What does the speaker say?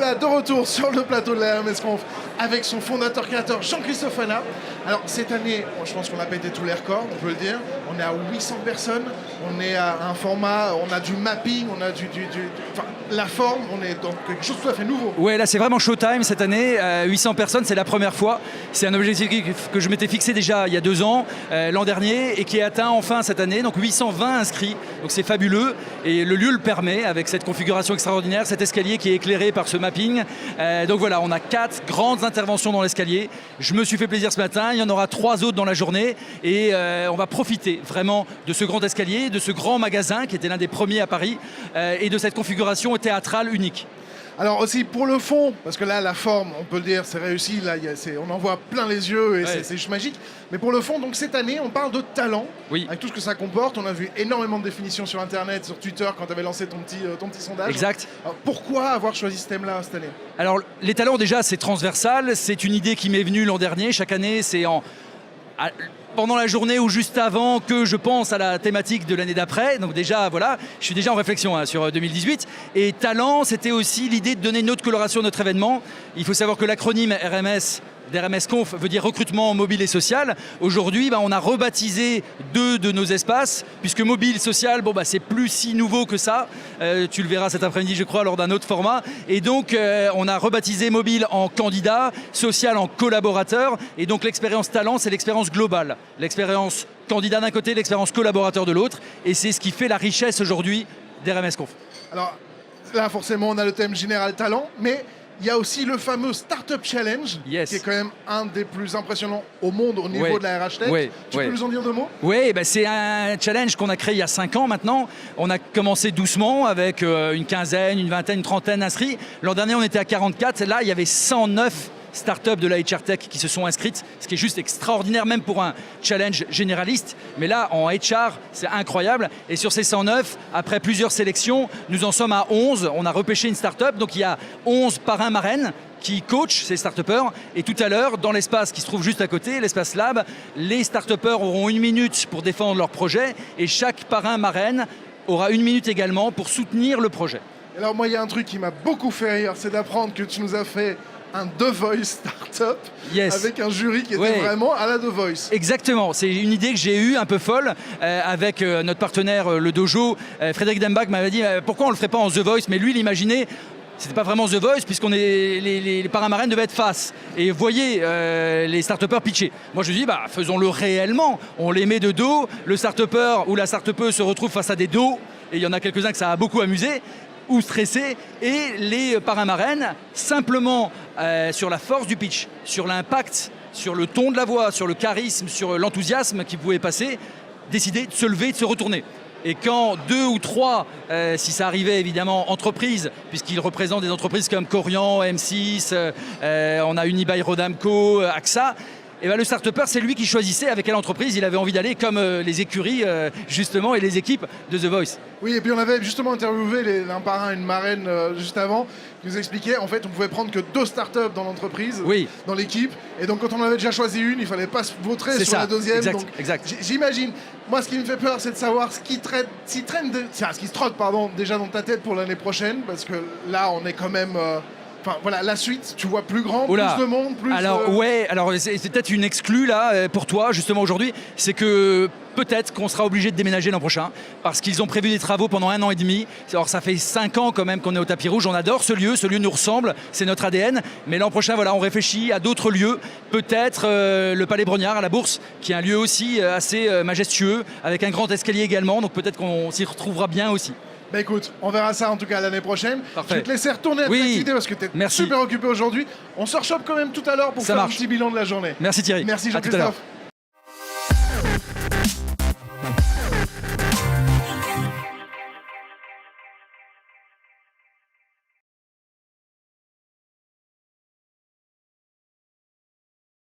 voilà, de retour sur le plateau de la Hermès Conf avec son fondateur-créateur Jean-Christophe Hanna. Alors cette année, je pense qu'on a pété tous les records, on peut le dire. On est à 800 personnes, on est à un format, on a du mapping, on a enfin, la forme, on est dans quelque chose de tout à fait nouveau. Ouais, là c'est vraiment showtime cette année. 800 personnes, c'est la première fois. C'est un objectif que je m'étais fixé déjà il y a 2 ans, l'an dernier, et qui est atteint enfin cette année. Donc 820 inscrits, donc c'est fabuleux. Et le lieu le permet avec cette configuration extraordinaire, cet escalier qui est éclairé par ce mapping. Donc voilà, on a 4 grandes interventions dans l'escalier. Je me suis fait plaisir ce matin, il y en aura 3 autres dans la journée. Et on va profiter vraiment de ce grand escalier, de ce grand magasin qui était l'un des premiers à Paris, et de cette configuration théâtrale unique. Alors aussi pour le fond, parce que là la forme, on peut le dire, c'est réussi, là, on en voit plein les yeux et c'est juste magique. Mais pour le fond, donc cette année, on parle de talent, avec tout ce que ça comporte. On a vu énormément de définitions sur Internet, sur Twitter, quand tu avais lancé ton petit sondage. Exact. Alors, pourquoi avoir choisi ce thème-là cette année? Alors les talents déjà, c'est transversal, c'est une idée qui m'est venue l'an dernier. Chaque année, c'est pendant la journée ou juste avant que je pense à la thématique de l'année d'après. Donc déjà, voilà, je suis déjà en réflexion sur 2018. Et talent, c'était aussi l'idée de donner une autre coloration à notre événement. Il faut savoir que l'acronyme RMS, d'RMS Conf, veut dire recrutement mobile et social. Aujourd'hui, on a rebaptisé 2 de nos espaces, puisque mobile, social, c'est plus si nouveau que ça. Tu le verras cet après-midi, je crois, lors d'un autre format. Et donc, on a rebaptisé mobile en candidat, social en collaborateur. Et donc, l'expérience talent, c'est l'expérience globale. L'expérience candidat d'un côté, l'expérience collaborateur de l'autre. Et c'est ce qui fait la richesse aujourd'hui d'RMS Conf. Alors là, forcément, on a le thème général talent, mais il y a aussi le fameux Startup Challenge, qui est quand même un des plus impressionnants au monde au niveau de la RH Tech. Tu peux nous en dire 2 mots? Oui, c'est un challenge qu'on a créé il y a 5 ans maintenant. On a commencé doucement avec une quinzaine, une vingtaine, une trentaine d'inscrits. L'an dernier, on était à 44. Là, il y avait 109 startups de la HR Tech qui se sont inscrites, ce qui est juste extraordinaire même pour un challenge généraliste. Mais là, en HR, c'est incroyable. Et sur ces 109, après plusieurs sélections, nous en sommes à 11. On a repêché une startup, donc il y a 11 parrains marraines qui coachent ces start-upers. Et tout à l'heure, dans l'espace qui se trouve juste à côté, l'espace Lab, les start-upers auront 1 minute pour défendre leur projet et chaque parrain marraine aura 1 minute également pour soutenir le projet. Alors moi, il y a un truc qui m'a beaucoup fait rire, c'est d'apprendre que tu nous as fait un The Voice Startup avec un jury qui était vraiment à la The Voice. Exactement, c'est une idée que j'ai eue un peu folle avec notre partenaire le Dojo. Frédéric Dembach m'avait dit pourquoi on le ferait pas en The Voice, mais lui il imaginait c'était pas vraiment The Voice puisqu'on est les paramarraines devaient être face et voyez les start-upers pitcher. Moi je dis faisons-le réellement, on les met de dos, le start-upper ou la start-upeuse se retrouve face à des dos et il y en a quelques-uns que ça a beaucoup amusé ou stressés, et les parrains-marraines, simplement sur la force du pitch, sur l'impact, sur le ton de la voix, sur le charisme, sur l'enthousiasme qui pouvait passer, décider de se lever, de se retourner. Et quand 2 ou 3, si ça arrivait évidemment, entreprises, puisqu'ils représentent des entreprises comme Corian, M6, on a Unibail Rodamco, AXA, et le start-upper, c'est lui qui choisissait avec quelle entreprise il avait envie d'aller, comme les écuries, justement, et les équipes de The Voice. Oui, et puis on avait justement interviewé un parrain et une marraine juste avant, qui nous expliquait, en fait, on pouvait prendre que 2 startups dans l'entreprise, dans l'équipe, et donc quand on en avait déjà choisi une, il fallait pas se vautrer sur la deuxième. Exact. J'imagine, moi ce qui me fait peur, c'est de savoir ce qui se trotte déjà dans ta tête pour l'année prochaine, parce que là, on est quand même... Enfin voilà, la suite, tu vois plus grand, plus de monde, plus... Alors c'est peut-être une exclue là pour toi justement aujourd'hui, c'est que peut-être qu'on sera obligé de déménager l'an prochain parce qu'ils ont prévu des travaux pendant 1 an et demi. Alors ça fait 5 ans quand même qu'on est au tapis rouge, on adore ce lieu nous ressemble, c'est notre ADN, mais l'an prochain on réfléchit à d'autres lieux, peut-être le Palais Brognard à la Bourse, qui est un lieu aussi assez majestueux, avec un grand escalier également, donc peut-être qu'on s'y retrouvera bien aussi. Écoute, on verra ça en tout cas l'année prochaine. Parfait. Je vais te laisser retourner à tes activités parce que tu es super occupé aujourd'hui. On se rechoppe quand même tout à l'heure pour faire un petit bilan de la journée. Merci Thierry. Merci Jean-Christophe.